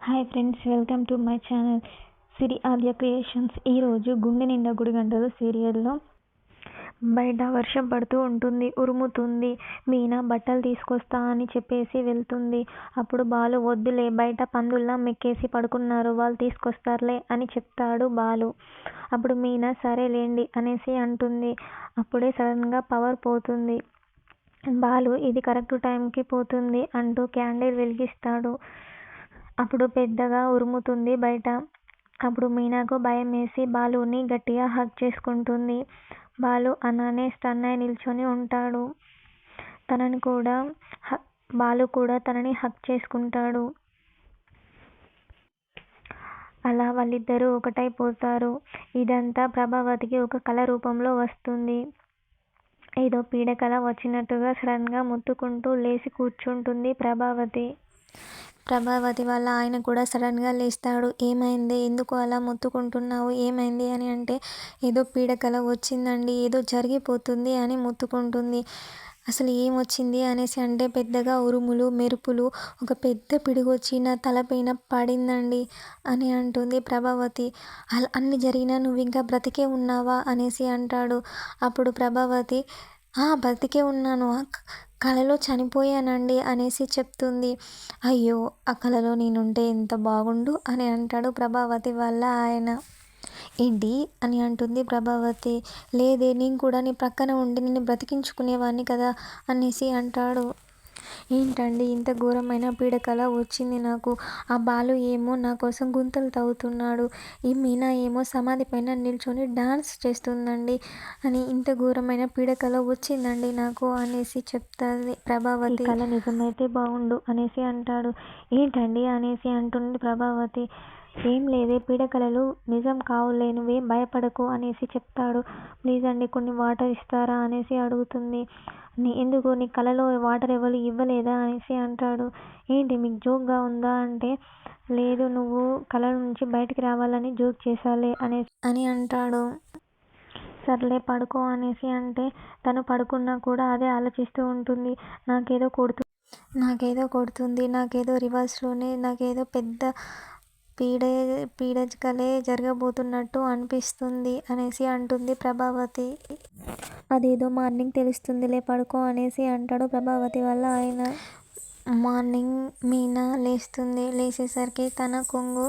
Hi friends, welcome to my channel Siri Aadya creations. ఈరోజు గుండె నిండా గుడి గంటలు సీరియల్లో బయట వర్షం పడుతూ ఉంటుంది, ఉరుముతుంది. మీనా బట్టలు తీసుకొస్తా అని చెప్పేసి వెళ్తుంది. అప్పుడు బాలు, వద్దులే, బయట పందుల్లా మెక్కేసి పడుకున్నారు, వాళ్ళు తీసుకొస్తారులే అని చెప్తాడు బాలు. అప్పుడు మీనా సరేలేండి అనేసి అంటుంది. అప్పుడే సడన్గా పవర్ పోతుంది. బాలు ఇది కరెక్ట్ టైంకి పోతుంది అంటూ క్యాండిల్ వెలిగిస్తాడు. అప్పుడు పెద్దగా ఉరుముతుంది బయట. అప్పుడు మీనాకు భయం వేసి బాలుని గట్టిగా హగ్ చేసుకుంటుంది. బాలు అలానే స్టన్ అయి నిల్చొని ఉంటాడు. బాలు కూడా తనని హగ్ చేసుకుంటాడు. అలా వాళ్ళిద్దరూ ఒకటైపోతారు. ఇదంతా ప్రభావతికి ఒక కళ రూపంలో వస్తుంది. ఏదో పీడకల వచ్చినట్టుగా సడన్గా ముత్తుకుంటూ లేచి కూర్చుంటుంది ప్రభావతి. ప్రభావతి వాళ్ళ ఆయన కూడా సడన్గా లేస్తాడు. ఏమైంది, ఎందుకు అలా మొత్తుకుంటున్నావు, ఏమైంది అని అంటే, ఏదో పీడకల వచ్చిందండి, ఏదో జరిగిపోతుంది అని మొత్తుకుంటుంది. అసలు ఏమొచ్చింది అనేసి అంటే, పెద్దగా ఉరుములు మెరుపులు, ఒక పెద్ద పిడుగొచ్చి నా తలపైన పడిందండి అని అంటుంది ప్రభావతి. అలా అన్ని జరిగినా నువ్వు ఇంకా బ్రతికే ఉన్నావా అనేసి అంటాడు. అప్పుడు ప్రభావతి బ్రతికే ఉన్నాను, కలలో చనిపోయానండి అనేసి చెప్తుంది. అయ్యో, ఆ కలలో నేనుంటే ఎంత బాగుండు అని అంటాడు ప్రభావతి వాళ్ళ ఆయన. ఏంటి అని అంటుంది ప్రభావతి. లేదే, నేను కూడా నీ ప్రక్కన ఉండి నిన్ను బ్రతికించుకునేవాడిని కదా అనేసి అంటాడు. ఏంటండి ఇంత ఘోరమైన పీడకల వచ్చింది నాకు. ఆ బాలు ఏమో నా కోసం గుంతలు తవ్వుతున్నాడు, ఈ మీనా ఏమో సమాధి పైన నిల్చొని డాన్స్ చేస్తుందండి అని ఇంత ఘోరమైన పీడకల వచ్చిందండి నాకు అనేసి చెప్తుంది ప్రభావతి. కళ నిజమైతే బాగుండు అనేసి అంటాడు. ఏంటండి అనేసి అంటుంది ప్రభావతి. ఏం లేదే, పీడకలలు నిజం కావులే, నువ్వేం భయపడకు అనేసి చెప్తాడు. ప్లీజ్ అండి, కొన్ని వాటర్ ఇస్తారా అనేసి అడుగుతుంది. ఎందుకు, నీ కలలో వాటర్ ఎవరు ఇవ్వలేదా అనేసి అంటాడు. ఏంటి మీకు జోక్గా ఉందా అంటే, లేదు, నువ్వు కళ నుంచి బయటికి రావాలని జోక్ చేశాలే అని అంటాడు. సర్లే పడుకో అనేసి అంటే, తను పడుకున్నా కూడా అదే ఆలోచిస్తూ ఉంటుంది. నాకేదో కొడుతుంది, నాకేదో రివర్స్లోనే నాకేదో పెద్ద పీడకలే జరగబోతున్నట్టు అనిపిస్తుంది అనేసి అంటుంది ప్రభావతి. అదేదో మార్నింగ్ తెలుస్తుందిలే, పడుకో అనేసి అంటాడు ప్రభావతి వాళ్ళ ఆయన. మార్నింగ్ మీనా లేస్తుంది. లేచేసరికి తన కొంగు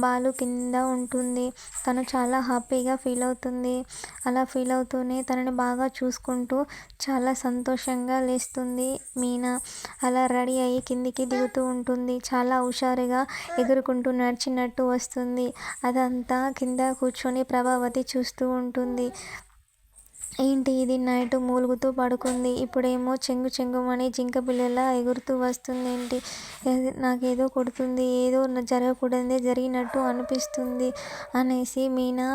బాలు కింద ఉంటుంది. తను చాలా హ్యాపీగా ఫీల్ అవుతుంది. అలా ఫీల్ అవుతూనే తనని బాగా చూసుకుంటూ చాలా సంతోషంగా లేస్తుంది మీనా. అలా రెడీ అయ్యి కిందికి దిగుతూ ఉంటుంది. చాలా హుషారుగా ఎగురుకుంటూ నడిచినట్టు వస్తుంది. అదంతా కింద కూర్చొని ప్రభావతి చూస్తూ ఉంటుంది. ఏంటి ఇది, నైట్ మూలుగుతూ పడుకుంది, ఇప్పుడేమో చెంగు చెంగుమని జింక పిల్లలా ఎగురుతూ వస్తుంది, ఏంటి నాకేదో కొడుతుంది, ఏదో జరగకూడదే జరిగినట్టు అనిపిస్తుంది అనేసి మీనా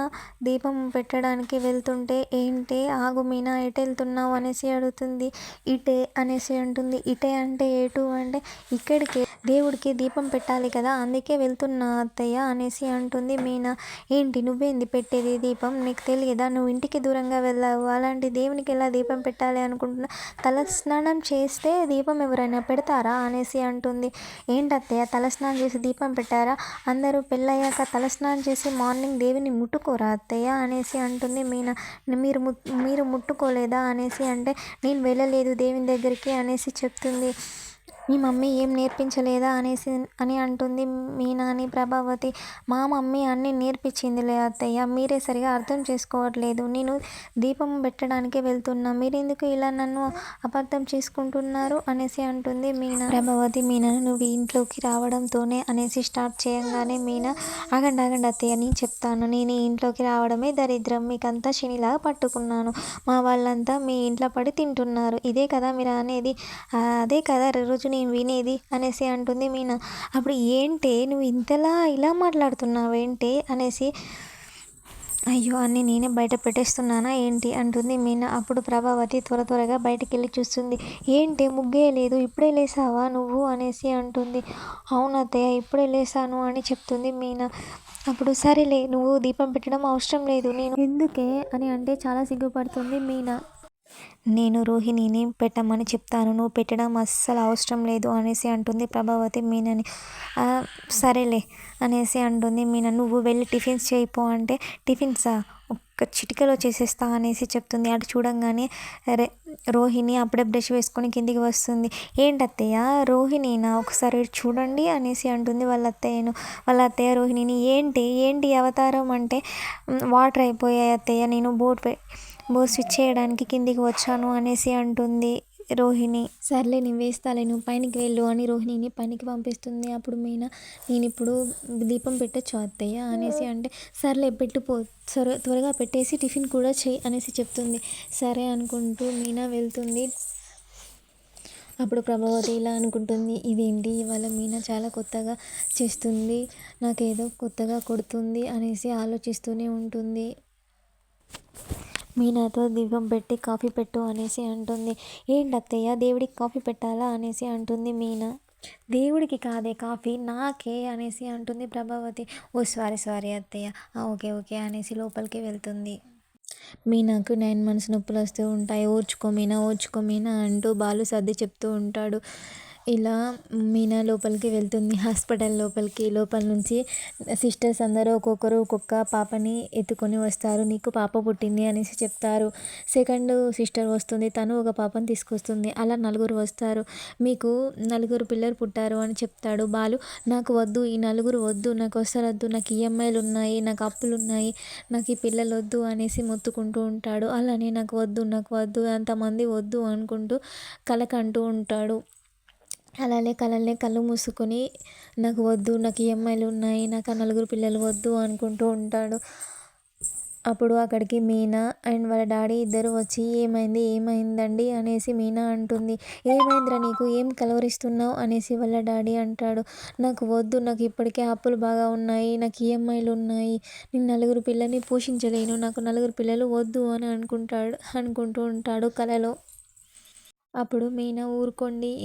దీపం పెట్టడానికి వెళ్తుంటే, ఏంటి ఆగు మీనా, ఎటు వెళ్తున్నావు అనేసి అడుగుతుంది. ఇటే అనేసి అంటుంది. ఇటే అంటే ఎటు అంటే, ఇక్కడికే, దేవుడికి దీపం పెట్టాలి కదా, అందుకే వెళ్తున్నా అత్తయ్య అనేసి అంటుంది మీనా. ఏంటి, నువ్వేంది పెట్టేది దీపం, నీకు తెలియదా, నువ్వు ఇంటికి దూరంగా వెళ్ళావు, అలాంటి దేవునికి ఎలా దీపం పెట్టాలి అనుకుంటున్నా, తలస్నానం చేస్తే దీపం ఎవరైనా పెడతారా అనేసి అంటుంది. ఏంటత్తయ్య, తలస్నానం చేసి దీపం పెట్టారా, అందరూ పెళ్ళయ్యాక తలస్నానం చేసి మార్నింగ్ దేవుని ముట్టుకోరా అత్తయ్య అనేసి అంటుంది మీనా. మీరు ముట్టుకోలేదా అనేసి అంటే, నేను వెళ్ళలేదు దేవుని దగ్గరికి అనేసి చెప్తుంది. మీ మమ్మీ ఏం నేర్పించలేదా అని అంటుంది మీనాని ప్రభావతి. మా మమ్మీ అన్నీ నేర్పించిందిలే అత్తయ్య, మీరే సరిగా అర్థం చేసుకోవట్లేదు, నేను దీపం పెట్టడానికే వెళ్తున్నా, మీరెందుకు ఇలా నన్ను అపార్థం చేసుకుంటున్నారు అనేసి అంటుంది మీనా. ప్రభావతి మీనాను నువ్వు ఇంట్లోకి రావడంతోనే అనేసి స్టార్ట్ చేయంగానే మీనా, ఆగండి అత్తయ్య, నేను చెప్తాను, నేను ఇంట్లోకి రావడమే దరిద్రం, మీకంతా శనిలాగా పట్టుకున్నాను, మా వాళ్ళంతా మీ ఇంట్లో పడి తింటున్నారు, ఇదే కదా మీరు అనేది, అదే కదా రోజు నేను వినేది అనేసి అంటుంది మీనా. అప్పుడు ఏంటి నువ్వు ఇంతలా ఇలా మాట్లాడుతున్నావేంటి అనేసి, అయ్యో అన్నీ నేనే బయట పెట్టేస్తున్నానా ఏంటి అంటుంది మీనా. అప్పుడు ప్రభావతి త్వరగా బయటికి వెళ్ళి చూస్తుంది. ఏంటి ముగ్గేయలేదు, ఇప్పుడే లేసావా నువ్వు అనేసి అంటుంది. అవునత్తయ్య, ఇప్పుడే లేసాను అని చెప్తుంది మీనా. అప్పుడు సరేలే, నువ్వు దీపం పెట్టడం అవసరం లేదు, నేను ఎందుకే అని అంటే చాలా సిగ్గుపడుతుంది మీనా. నేను రోహిణిని పెట్టమని చెప్తాను, నువ్వు పెట్టడం అస్సలు అవసరం లేదు అనేసి అంటుంది ప్రభావతి మీనని. సరేలే అనేసి అంటుంది మీన. నువ్వు వెళ్ళి టిఫిన్స్ చేయిపో అంటే, టిఫిన్సా ఒక్క చిటికలో చేసేస్తా అనేసి చెప్తుంది. అటు చూడంగానే రోహిణి అప్పుడే బ్రష్ వేసుకొని కిందికి వస్తుంది. ఏంటత్తయ్య రోహిణినా, ఒకసారి చూడండి అనేసి అంటుంది వాళ్ళ అత్తయ్యను. వాళ్ళ అత్తయ్య రోహిణిని ఏంటి ఏంటి అవతారం అంటే, వాటర్ అయిపోయాయి అత్తయ్య, నేను బోట్ స్విచ్ చేయడానికి కిందికి వచ్చాను అనేసి అంటుంది రోహిణి. సర్లే నేను వేస్తాలే, నువ్వు పైనకి వెళ్ళు అని రోహిణిని పైనకి పంపిస్తుంది. అప్పుడు మీనా, నేను ఇప్పుడు దీపం పెట్టచ్చు అత్తయ్య అనేసి అంటే, సర్లే పెట్టుపో, త్వరగా పెట్టేసి టిఫిన్ కూడా చెయ్యి అనేసి చెప్తుంది. సరే అనుకుంటూ మీనా వెళ్తుంది. అప్పుడు ప్రభావతి ఇలా అనుకుంటుంది, ఇదేంటి ఇవాళ మీనా చాలా కొత్తగా చేస్తుంది, నాకేదో కొత్తగా కొడుతుంది అనేసి ఆలోచిస్తూనే ఉంటుంది. మీనాతో దీపం పెట్టి కాఫీ పెట్టు అనేసి అంటుంది. ఏంటత్తయ్య దేవుడికి కాఫీ పెట్టాలా అనేసి అంటుంది మీనా. దేవుడికి కాదే కాఫీ, నాకే అనేసి అంటుంది ప్రభావతి. ఓ సారీ అత్తయ్య, ఓకే ఓకే అనేసి లోపలికి వెళ్తుంది. మీనాకు 9 months నొప్పులు వస్తూ ఉంటాయి. ఓర్చుకో మీనా అంటూ బాలు సర్ది చెప్తూ ఉంటాడు. ఇలా మీనా లోపలికి వెళ్తుంది, హాస్పిటల్ లోపలికి. లోపల నుంచి సిస్టర్స్ అందరూ ఒక్కొక్కరు ఒక్కొక్క పాపని ఎత్తుకొని వస్తారు. నీకు పాప పుట్టింది అనేసి చెప్తారు. సెకండ్ సిస్టర్ వస్తుంది, తను ఒక పాపని తీసుకొస్తుంది. అలా 4 వస్తారు. మీకు 4 పిల్లలు పుట్టారు అని చెప్తాడు బాలు. నాకు వద్దు, ఈ 4 వద్దు, నాకు వద్దు, నాకు ఈఎంఐలు ఉన్నాయి, నాకు అప్పులు ఉన్నాయి, నాకు ఈ పిల్లలు వద్దు అనేసి మొత్తుకుంటూ ఉంటాడు. అలానే నాకు వద్దు అంతమంది వద్దు అనుకుంటూ కలకంటూ ఉంటాడు. అలానే కళ్ళు మూసుకొని నాకు వద్దు, నాకు ఈఎంఐలు ఉన్నాయి, నాకు ఆ 4 పిల్లలు వద్దు అనుకుంటూ ఉంటాడు. అప్పుడు అక్కడికి మీనా అండ్ వాళ్ళ డాడీ ఇద్దరు వచ్చి, ఏమైందండి అనేసి మీనా అంటుంది. ఏమైందిరా నీకు, ఏం కలవరిస్తున్నావు అనేసి వాళ్ళ డాడీ అంటాడు. నాకు వద్దు, నాకు ఇప్పటికే అప్పులు బాగా ఉన్నాయి, నాకు ఈఎంఐలు ఉన్నాయి, నేను 4 పిల్లల్ని పోషించలేను, నాకు 4 పిల్లలు వద్దు అని అనుకుంటూ ఉంటాడు కలలో. అప్పుడు మీనా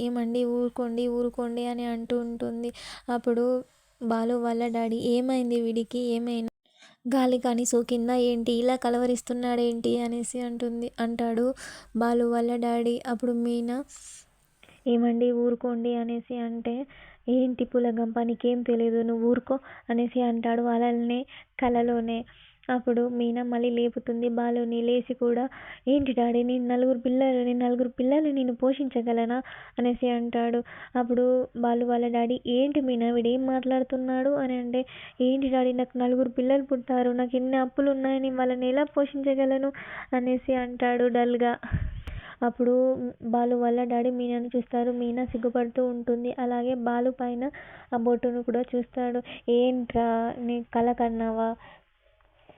ఏమండి ఊరుకోండి అని అంటూ ఉంటుంది. అప్పుడు బాలు వాళ్ళ డాడీ, ఏమైంది వీడికి, ఏమైనా గాలి కానీ సోకిందా ఏంటి, ఇలా కలవరిస్తున్నాడేంటి అనేసి అంటాడు బాలు వాళ్ళ డాడీ. అప్పుడు మీనా, ఏమండి ఊరుకోండి అనేసి అంటే, ఏంటి పులగంప నీకేం తెలియదు, నువ్వు ఊరుకో అనేసి అంటాడు అలానే కలలోనే. అప్పుడు మీనా మళ్ళీ లేపుతుంది బాలుని. లేచి కూడా, ఏంటి డాడీ, నేను 4 పిల్లలు నేను పోషించగలనా అనేసి అంటాడు. అప్పుడు బాలు వాళ్ళ డాడీ, ఏంటి మీనా వీడేం మాట్లాడుతున్నాడు అని అంటే, ఏంటి డాడీ, నాకు 4 పిల్లలు పుట్టారు, నాకు ఇన్ని అప్పులు ఉన్నాయని వాళ్ళని ఎలా పోషించగలను అనేసి అంటాడు డల్గా. అప్పుడు బాలు వాళ్ళ డాడీ మీనాను చూస్తారు. మీనా సిగ్గుపడుతూ ఉంటుంది. అలాగే బాలు పైన ఆ బొట్టును కూడా చూస్తాడు. ఏంట్రా నీ కల కన్నావా,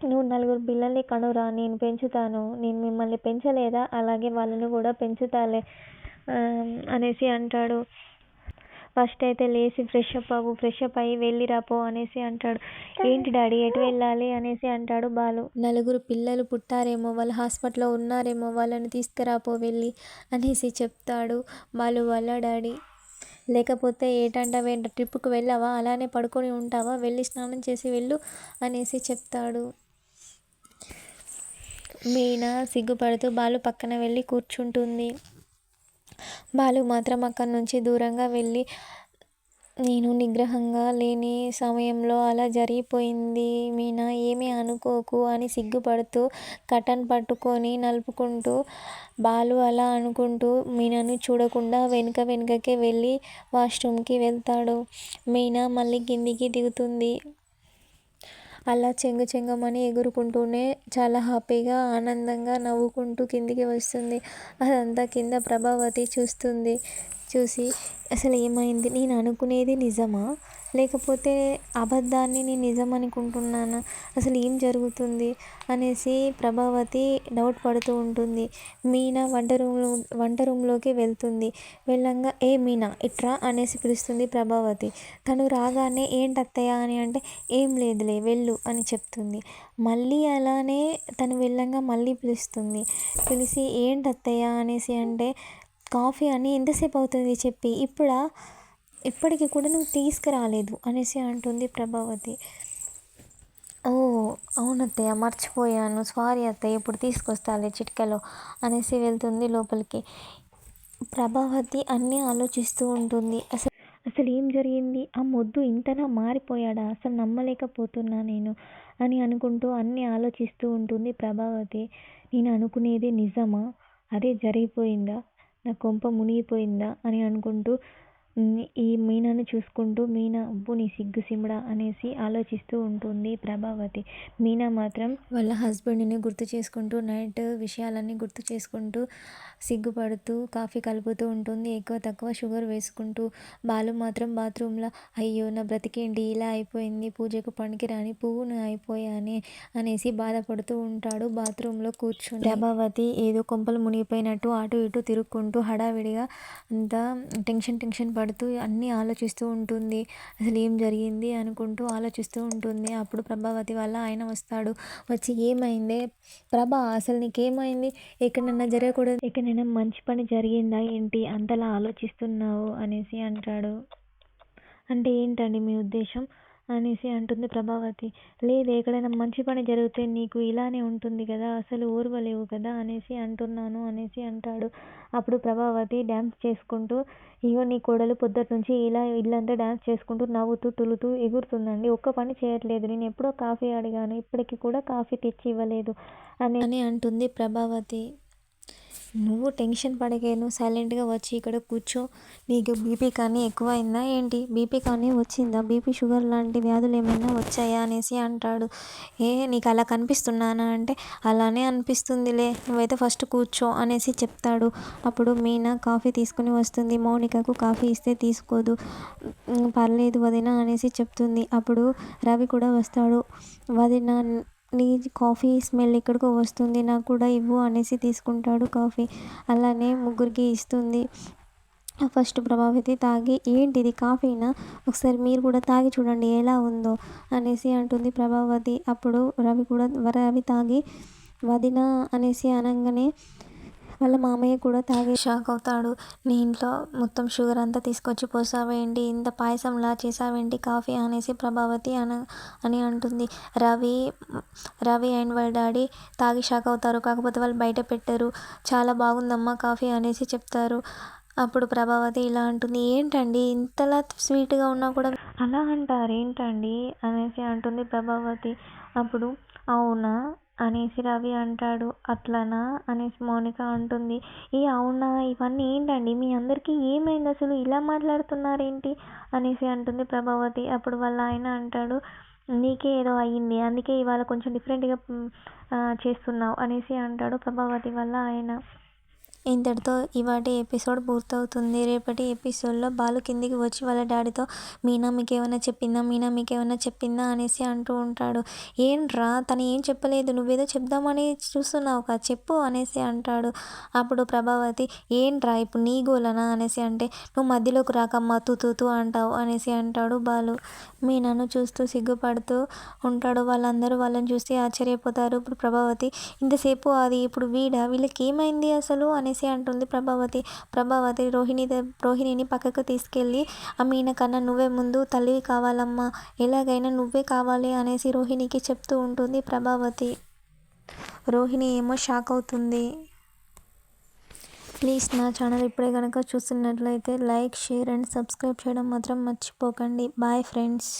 నువ్వు 4 పిల్లల్ని కనురా, నేను పెంచుతాను, నేను మిమ్మల్ని పెంచలేదా, అలాగే వాళ్ళను కూడా పెంచుతాలే అనేసి అంటాడు. ఫస్ట్ అయితే లేచి ఫ్రెష్ అప్ అయ్యి వెళ్ళిరాపో అనేసి అంటాడు. ఏంటి డాడీ ఎటు వెళ్ళాలి అనేసి అంటాడు బాలు. 4 పిల్లలు పుట్టారేమో, వాళ్ళు హాస్పిటల్లో ఉన్నారేమో, వాళ్ళని తీసుకురాపో వెళ్ళి అనేసి చెప్తాడు బాలు వాళ్ళ డాడీ. లేకపోతే ఏటంటావేంట, ట్రిప్కి వెళ్ళావా, అలానే పడుకొని ఉంటావా, వెళ్ళి స్నానం చేసి వెళ్ళు అనేసి చెప్తాడు. మీనా సిగ్గుపడుతూ బాలు పక్కన వెళ్ళి కూర్చుంటుంది. బాలు మాత్రం అక్కడి నుంచి దూరంగా వెళ్ళి, నేను నిగ్రహంగా లేని సమయంలో అలా జరిగిపోయింది మీనా, ఏమీ అనుకోకు అని సిగ్గుపడుతూ కటన్ పట్టుకొని నలుపుకుంటూ బాలు అలా అనుకుంటూ మీనాను చూడకుండా వెనుకకే వెళ్ళి వాష్రూమ్కి వెళ్తాడు. మీనా మళ్ళీ కిందికి దిగుతుంది. అలా చెంగుమని ఎగురుకుంటూనే చాలా హ్యాపీగా ఆనందంగా నవ్వుకుంటూ కిందికి వస్తుంది. అదంతా కింద ప్రభావతి చూసి అసలు ఏమైంది, నేను అనుకునేది నిజమా, లేకపోతే అబద్ధాన్ని నేను నిజం అనుకుంటున్నానా, అసలు ఏం జరుగుతుంది అనేసి ప్రభావతి డౌట్ పడుతూ ఉంటుంది. మీనా వంట రూమ్లోకి వెళ్తుంది. వెళ్ళంగా, ఏ మీనా ఇట్రా అనేసి పిలుస్తుంది ప్రభావతి. తను రాగానే ఏంటత్తయ్య అని అంటే, ఏం లేదులే వెళ్ళు అని చెప్తుంది. మళ్ళీ అలానే తను వెళ్ళంగా మళ్ళీ పిలిచి ఏంటత్తయ్య అనేసి అంటే, కాఫీ అని ఎంతసేపు అవుతుంది చెప్పి, ఇప్పటికి కూడా నువ్వు తీసుకురాలేదు అనేసి అంటుంది ప్రభావతి. ఓహ్! అవునత్తయ్య మర్చిపోయాను. సారీ అత్తయ్య ఇప్పుడు తీసుకొస్తాలే చిటికెలో అనేసి వెళ్తుంది లోపలికి. ప్రభావతి అన్నీ ఆలోచిస్తూ ఉంటుంది. అసలేం జరిగింది? ఆ మొద్దు ఇంతలా మారిపోయాడా? అసలు నమ్మలేకపోతున్నా నేను అని అనుకుంటూ అన్నీ ఆలోచిస్తూ ఉంటుంది ప్రభావతి. నేను అనుకునేది నిజమా? అదే జరిగిపోయిందా? నా కొంప మునిగిపోయిందా? అని అనుకుంటూ ఈ మీనాను చూసుకుంటూ మీనా అబ్బో నీ సిగ్గు సిమ్ముడా అనేసి ఆలోచిస్తూ ఉంటుంది ప్రభావతి. మీనా మాత్రం వాళ్ళ హస్బెండ్‌ని గుర్తు చేసుకుంటూ నైట్ విషయాలన్నీ గుర్తు చేసుకుంటూ సిగ్గుపడుతూ కాఫీ కలుపుతూ ఉంటుంది. ఎక్కువ తక్కువ షుగర్ వేసుకుంటూ. బాలు మాత్రం బాత్రూంలో అయ్యో! నా బ్రతికేంటి ఇలా అయిపోయింది. పూజకు పనికిరాని పువ్వును అయిపోయానే అనేసి బాధపడుతూ ఉంటాడు బాత్రూంలో కూర్చొని. ప్రభావతి ఏదో కొంపలు మునిగిపోయినట్టు అటు ఇటు తిరుక్కుంటూ హడావిడిగా అంతా టెన్షన్ పడుతూ అన్నీ ఆలోచిస్తూ ఉంటుంది. అసలు ఏం జరిగింది అనుకుంటూ ఆలోచిస్తూ ఉంటుంది. అప్పుడు ప్రభావతి వాళ్ళ ఆయన వస్తాడు. వచ్చి ఏమైందే ప్రభా అసలు నీకేమైంది? ఎక్కడైనా మంచి పని జరిగిందా ఏంటి? అంతలా ఆలోచిస్తున్నావు అనేసి అంటాడు. అంటే ఏంటండి మీ ఉద్దేశం? అనేసి అంటుంది ప్రభావతి. లేదు ఎక్కడైనా మంచి పని జరిగితే నీకు ఇలానే ఉంటుంది కదా! అసలు ఓర్వలేవు కదా! అనేసి అంటున్నాను అనేసి అంటాడు. అప్పుడు ప్రభావతి డ్యాన్స్ చేసుకుంటూ ఇగో నీ కోడలు పొద్దుటినుంచి ఇలా ఇల్లంతా డ్యాన్స్ చేసుకుంటూ నవ్వుతూ, తులుతూ ఎగురుతుందండి. ఒక్క పని చేయట్లేదు. నేను ఎప్పుడో కాఫీ అడిగాను. ఇప్పటికి కూడా కాఫీ తెచ్చి ఇవ్వలేదు అని అంటుంది ప్రభావతి. నువ్వు టెన్షన్ పడకే. నువ్వు సైలెంట్‌గా వచ్చి ఇక్కడ కూర్చో. నీకు బీపీ కానీ ఎక్కువయిందా ఏంటి? బీపీ కానీ వచ్చిందా? బీపీ, షుగర్ లాంటి వ్యాధులు ఏమైనా వచ్చాయా? అనేసి అంటాడు. నీకు అలా కనిపిస్తున్నానా? అంటే అలానే అనిపిస్తుందిలే. నువ్వైతే ఫస్ట్ కూర్చో అనేసి చెప్తాడు. అప్పుడు మీనా కాఫీ తీసుకుని వస్తుంది. మౌనికకు కాఫీ ఇస్తే తీసుకోదు. పర్లేదు వదిన అనేసి చెప్తుంది. అప్పుడు రవి కూడా వస్తాడు. వదిన నీ కాఫీ స్మెల్ ఎక్కడికో వస్తుంది. నాకు కూడా ఇవ్వు అనేసి తీసుకుంటాడు కాఫీ. అలానే ముగ్గురికి ఇస్తుంది. ఫస్ట్ ప్రభావతి తాగి ఏంటిది కాఫీనా? ఒకసారి మీరు కూడా తాగి చూడండి ఎలా ఉందో అనేసి అంటుంది ప్రభావతి. అప్పుడు రవి తాగి వదిన అనేసి అనగానే వాళ్ళ మామయ్య కూడా తాగి షాక్ అవుతాడు. నీ ఇంట్లో మొత్తం షుగర్ అంతా తీసుకొచ్చి పోసావేంటి? ఇంత పాయసంలా చేసావేంటి కాఫీ అనేసి ప్రభావతి అని అంటుంది. రవి అండ్ వాళ్ళ డాడీ తాగి షాక్ అవుతారు. కాకపోతే వాళ్ళు బయట పెట్టారు. చాలా బాగుందమ్మా కాఫీ అనేసి చెప్తారు. అప్పుడు ప్రభావతి ఇలా అంటుంది. ఏంటండి ఇంతలా స్వీట్‌గా ఉన్నా కూడా అలా అంటారేంటండి అనేసి అంటుంది ప్రభావతి. అప్పుడు అవునా అనేసి రవి అంటాడు. అట్లనా అనేసి మౌనిక అంటుంది. అవునా ఇవన్నీ ఏంటండి? మీ అందరికీ ఏమైంది అసలు? ఇలా మాట్లాడుతున్నారేంటి? అనేసి అంటుంది ప్రభావతి. అప్పుడు వాళ్ళ ఆయన అంటాడు. నీకే ఏదో అయ్యింది. అందుకే ఇవాళ కొంచెం డిఫరెంట్‌గా చేస్తున్నావు అనేసి అంటాడు ప్రభావతి వాళ్ళ ఆయన. ఇంతటితో ఇవాటి ఎపిసోడ్ పూర్తవుతుంది. రేపటి ఎపిసోడ్లో బాలు కిందికి వచ్చి వాళ్ళ డాడీతో మీనా మీకేమైనా చెప్పిందా అనేసి అంటూ ఉంటాడు. ఏంట్రా తను ఏం చెప్పలేదు. నువ్వేదో చెప్దామని చూస్తున్నావు కదా చెప్పు అనేసి అంటాడు. అప్పుడు ప్రభావతి ఏంట్రా ఇప్పుడు నీ గోలనా అనేసి అంటే నువ్వు మధ్యలోకి రాకమ్మా తూ అంటావు అనేసి అంటాడు బాలు. మీనాను చూస్తూ సిగ్గుపడుతూ ఉంటాడు. వాళ్ళందరూ వాళ్ళని చూసి ఆశ్చర్యపోతారు. ఇప్పుడు ప్రభావతి ఇంతసేపు అది ఇప్పుడు వీళ్ళకి ఏమైంది అసలు అనేసి అంటుంది ప్రభావతి రోహిణిని పక్కకు తీసుకెళ్ళి ఆ మీనా కన్నా నువ్వే ముందు తల్లివి కావాలమ్మా, ఎలాగైనా నువ్వే కావాలి అనేసి రోహిణికి చెప్తూ ఉంటుంది ప్రభావతి. రోహిణి ఏమో షాక్ అవుతుంది. ప్లీజ్ నా ఛానల్ ఇప్పుడే కనుక చూస్తున్నట్లయితే లైక్, షేర్ అండ్ సబ్స్క్రైబ్ చేయడం మాత్రం మర్చిపోకండి. Bye friends.